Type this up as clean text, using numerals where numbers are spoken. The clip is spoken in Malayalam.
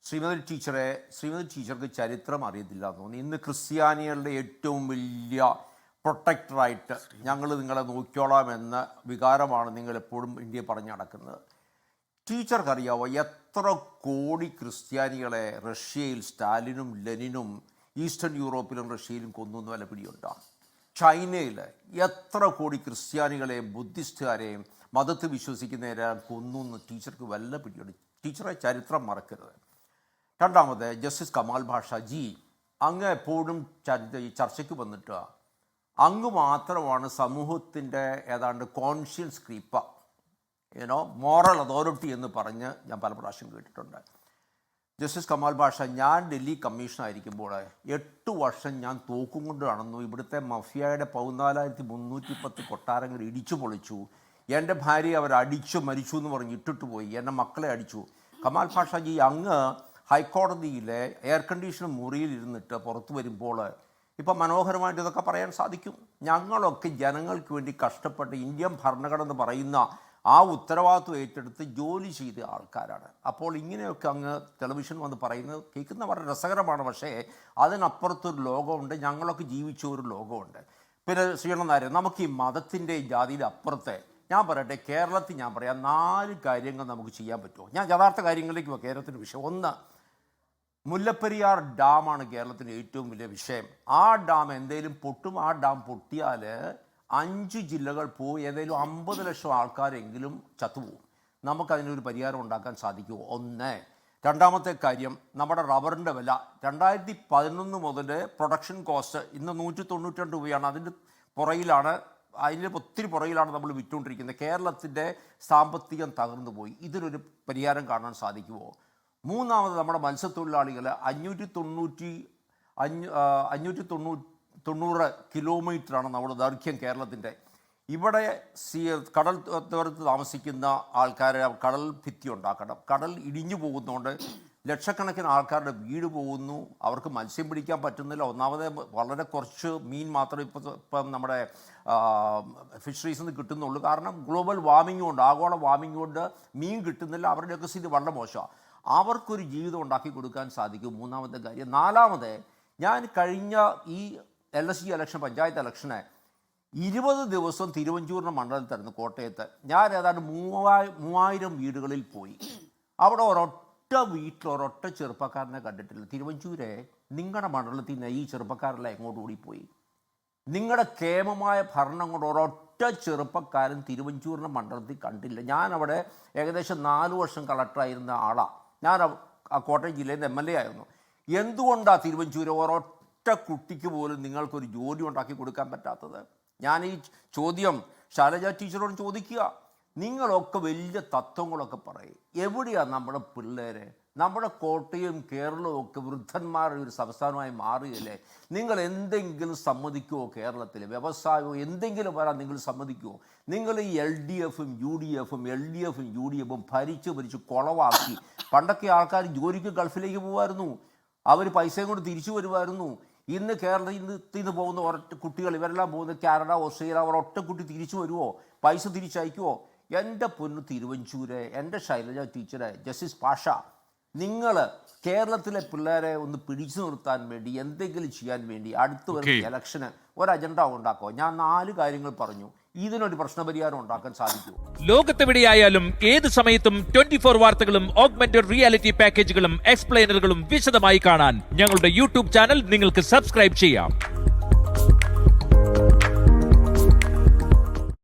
ശ്രീമതി ടീച്ചർക്ക് ചരിത്രം അറിയത്തില്ല എന്ന് തോന്നി. ഇന്ന് ക്രിസ്ത്യാനികളുടെ ഏറ്റവും വലിയ പ്രൊട്ടക്ടറായിട്ട് ഞങ്ങൾ നിങ്ങളെ നോക്കിയോളാം എന്ന വികാരമാണ് നിങ്ങളെപ്പോഴും ഇന്ത്യയെ പറഞ്ഞു നടക്കുന്നത്. ടീച്ചർക്കറിയാവോ എത്ര കോടി ക്രിസ്ത്യാനികളെ റഷ്യയിൽ സ്റ്റാലിനും ലെനിനും ഈസ്റ്റേൺ യൂറോപ്പിലും റഷ്യയിലും കൊന്നു എന്ന് വല്ല പിടിയുണ്ടോ? ചൈനയിൽ എത്ര കോടി ക്രിസ്ത്യാനികളെയും ബുദ്ധിസ്റ്റുകാരെയും മതത്തിൽ വിശ്വസിക്കുന്നവരെ കൊന്നു എന്ന് ടീച്ചർക്ക് വല്ല പിടിയുണ്ട്? ടീച്ചറെ ചരിത്രം മറക്കരുത്. രണ്ടാമത് ജസ്റ്റിസ് കമാൽ ഭാഷാജി, അങ്ങ് എപ്പോഴും ചർച്ചയ്ക്ക് വന്നിട്ട് അങ്ങ് മാത്രമാണ് സമൂഹത്തിൻ്റെ ഏതാണ്ട് കോൺഷ്യൻസ് ക്രീപ്പ, മോറൽ അതോറിറ്റി എന്ന് പറഞ്ഞ് ഞാൻ പല പ്രാവശ്യം കേട്ടിട്ടുണ്ട്. ജസ്റ്റിസ് കമാൽ ഭാഷ, ഞാൻ ഡൽഹി കമ്മീഷണറായിരിക്കുമ്പോൾ 8 വർഷം ഞാൻ തോക്കും കൊണ്ട് നടന്നു. ഇവിടുത്തെ മഫിയയുടെ 14,310 കൊട്ടാരങ്ങൾ ഇടിച്ചു പൊളിച്ചു. എൻ്റെ ഭാര്യയെ അവർ അടിച്ചു മരിച്ചു എന്ന് പറഞ്ഞ് ഇട്ടിട്ട് പോയി. എൻ്റെ മക്കളെ അടിച്ചു. കമാൽ ഭാഷാജി, അങ്ങ് ഹൈക്കോടതിയിലെ എയർ കണ്ടീഷൻ മുറിയിൽ ഇരുന്നിട്ട് പുറത്തു വരുമ്പോൾ ഇപ്പം മനോഹരമായിട്ട് ഇതൊക്കെ പറയാൻ സാധിക്കും. ഞങ്ങളൊക്കെ ജനങ്ങൾക്ക് വേണ്ടി കഷ്ടപ്പെട്ട് ഇന്ത്യൻ ഭരണഘടന എന്ന് പറയുന്ന ആ ഉത്തരവാദിത്വം ഏറ്റെടുത്ത് ജോലി ചെയ്ത ആൾക്കാരാണ്. അപ്പോൾ ഇങ്ങനെയൊക്കെ അങ്ങ് ടെലിവിഷൻ വന്ന് പറയുന്നത് കേൾക്കുന്ന വളരെ രസകരമാണ്. പക്ഷേ അതിനപ്പുറത്തൊരു ലോകമുണ്ട്, ഞങ്ങളൊക്കെ ജീവിച്ച ഒരു ലോകമുണ്ട്. പിന്നെ ശ്രീകണ്ഠൻ നായർ, നമുക്ക് ഈ മതത്തിൻ്റെ ജാതിയുടെ അപ്പുറത്തെ ഞാൻ പറയട്ടെ, കേരളത്തിൽ ഞാൻ പറയാം 4 കാര്യങ്ങൾ നമുക്ക് ചെയ്യാൻ പറ്റുമോ? ഞാൻ യഥാർത്ഥ കാര്യങ്ങളിലേക്ക് കേരളത്തിൻ്റെ വിഷയം. 1, മുല്ലപ്പെരിയാർ ഡാമാണ് കേരളത്തിൻ്റെ ഏറ്റവും വലിയ വിഷയം. ആ ഡാം എന്തെങ്കിലും പൊട്ടും. ആ ഡാം പൊട്ടിയാൽ 5 ജില്ലകൾ പോയി ഏതെങ്കിലും 50 ലക്ഷം ആൾക്കാരെങ്കിലും ചത്തുപോകും. നമുക്കതിനൊരു പരിഹാരം ഉണ്ടാക്കാൻ സാധിക്കുമോ? 1. രണ്ടാമത്തെ കാര്യം, നമ്മുടെ റബ്ബറിൻ്റെ വില 2011 മുതൽ പ്രൊഡക്ഷൻ കോസ്റ്റ് ഇന്ന് 192 രൂപയാണ്. അതിൻ്റെ ഒത്തിരി പുറകിലാണ് നമ്മൾ വിറ്റുകൊണ്ടിരിക്കുന്നത്. കേരളത്തിൻ്റെ സാമ്പത്തികം തകർന്നു പോയി. ഇതിനൊരു പരിഹാരം കാണാൻ സാധിക്കുമോ? 3, നമ്മുടെ മത്സ്യത്തൊഴിലാളികൾ 590 കിലോമീറ്ററാണ് നമ്മുടെ ദൈർഘ്യം കേരളത്തിൻ്റെ. ഇവിടെ കടൽ തീരത്ത് താമസിക്കുന്ന ആൾക്കാരെ കടൽ ഭിത്തി ഉണ്ടാക്കണം. കടൽ ഇടിഞ്ഞു പോകുന്നതുകൊണ്ട് ലക്ഷക്കണക്കിന് ആൾക്കാരുടെ വീട് പോകുന്നു. അവർക്ക് മത്സ്യം പിടിക്കാൻ പറ്റുന്നില്ല. ഒന്നാമത് വളരെ കുറച്ച് മീൻ മാത്രമേ ഇപ്പം നമ്മുടെ ഫിഷറീസിൽ നിന്ന് കിട്ടുന്നുള്ളൂ. കാരണം ഗ്ലോബൽ വാർമിംഗ് കൊണ്ട്, ആഗോള വാർമിംഗ് കൊണ്ട് മീൻ കിട്ടുന്നില്ല. അവരുടെയൊക്കെ സ്ഥിതി വളരെ മോശമാണ്. അവർക്കൊരു ജീവിതം ഉണ്ടാക്കി കൊടുക്കാൻ സാധിക്കും. 3ാമത്തെ കാര്യം. 4, ഞാൻ കഴിഞ്ഞ ഈ LSG ഇലക്ഷൻ, പഞ്ചായത്ത് ഇലക്ഷന് 20 ദിവസം തിരുവഞ്ചൂരിൻ്റെ മണ്ഡലത്തിലായിരുന്നു, കോട്ടയത്ത്. ഞാൻ ഏതാണ്ട് 3000 വീടുകളിൽ പോയി. അവിടെ ഒരൊറ്റ ചെറുപ്പക്കാരനെ കണ്ടിട്ടില്ല. തിരുവഞ്ചൂരെ, നിങ്ങളുടെ മണ്ഡലത്തിൽ നിന്ന് ഈ ചെറുപ്പക്കാരെല്ലാം എങ്ങോട്ട് ഓടിപ്പോയി? നിങ്ങളുടെ കേമമായ ഭരണം കൊണ്ട് ഒരൊറ്റ ചെറുപ്പക്കാരൻ തിരുവഞ്ചൂരിൻ്റെ മണ്ഡലത്തിൽ കണ്ടില്ല. ഞാനവിടെ ഏകദേശം 4 വർഷം കളക്ടറായിരുന്ന ആളാണ്. ഞാൻ ആ കോട്ടയം ജില്ലയിൽ നിന്ന് MLA ആയിരുന്നു. എന്തുകൊണ്ടാണ് തിരുവഞ്ചൂര് ഒരൊറ്റ കുട്ടിക്ക് പോലും നിങ്ങൾക്കൊരു ജോലി ഉണ്ടാക്കി കൊടുക്കാൻ പറ്റാത്തത്? ഞാൻ ഈ ചോദ്യം ശൈലജ ടീച്ചറോട് ചോദിക്കുക. നിങ്ങളൊക്കെ വലിയ തത്വങ്ങളൊക്കെ പറയും. എവിടെയാണ് നമ്മുടെ പിള്ളേരെ? നമ്മുടെ കോട്ടയം കേരളവും ഒക്കെ വൃദ്ധന്മാരുടെ ഒരു സംസ്ഥാനമായി മാറുകയല്ലേ? നിങ്ങൾ എന്തെങ്കിലും സമ്മതിക്കുമോ? കേരളത്തിൽ വ്യവസായമോ എന്തെങ്കിലും വരാൻ നിങ്ങൾ സമ്മതിക്കുമോ? നിങ്ങൾ ഈ LDFും UDFും ഭരിച്ച് കുളവാക്കി. പണ്ടൊക്കെ ആൾക്കാർ ജോലിക്ക് ഗൾഫിലേക്ക് പോകുമായിരുന്നു. അവർ പൈസയും കൊണ്ട് തിരിച്ചു വരുമായിരുന്നു. ഇന്ന് കേരളത്തിൽ നിന്ന് പോകുന്ന ഒരൊറ്റ കുട്ടികൾ, ഇവരെല്ലാം പോകുന്നത് കാനഡ, ഓസ്ട്രേലിയ. ഒരൊറ്റ കുട്ടി തിരിച്ചു വരുമോ? പൈസ തിരിച്ചയക്കുമോ? എൻ്റെ പൊന്നു തിരുവഞ്ചൂര്, എൻ്റെ ശൈലജ ടീച്ചറെ, ജസ്റ്റിസ് പാഷ, നിങ്ങൾ കേരളത്തിലെ പിള്ളേരെ ഒന്ന് പിടിച്ചു നിർത്താൻ വേണ്ടി എന്തെങ്കിലും ചെയ്യാൻ വേണ്ടി അടുത്ത് വരുന്ന ഇലക്ഷന് ഒരു അജണ്ട ഉണ്ടാക്കോ? ഞാൻ 4 കാര്യങ്ങൾ പറഞ്ഞു. ഇതിനൊരു പ്രശ്നപരിഹാരം ഉണ്ടാക്കാൻ സാധിക്കുമോ? ലോകത്തെവിടെയായാലും ഏത് സമയത്തും 24 വാർത്തകളും ഓഗ്മെന്റഡ് റിയാലിറ്റി പാക്കേജുകളും എക്സ്പ്ലെയിനറുകളും വിശദമായി കാണാൻ ഞങ്ങളുടെ YouTube ചാനൽ നിങ്ങൾക്ക് സബ്സ്ക്രൈബ് ചെയ്യാം.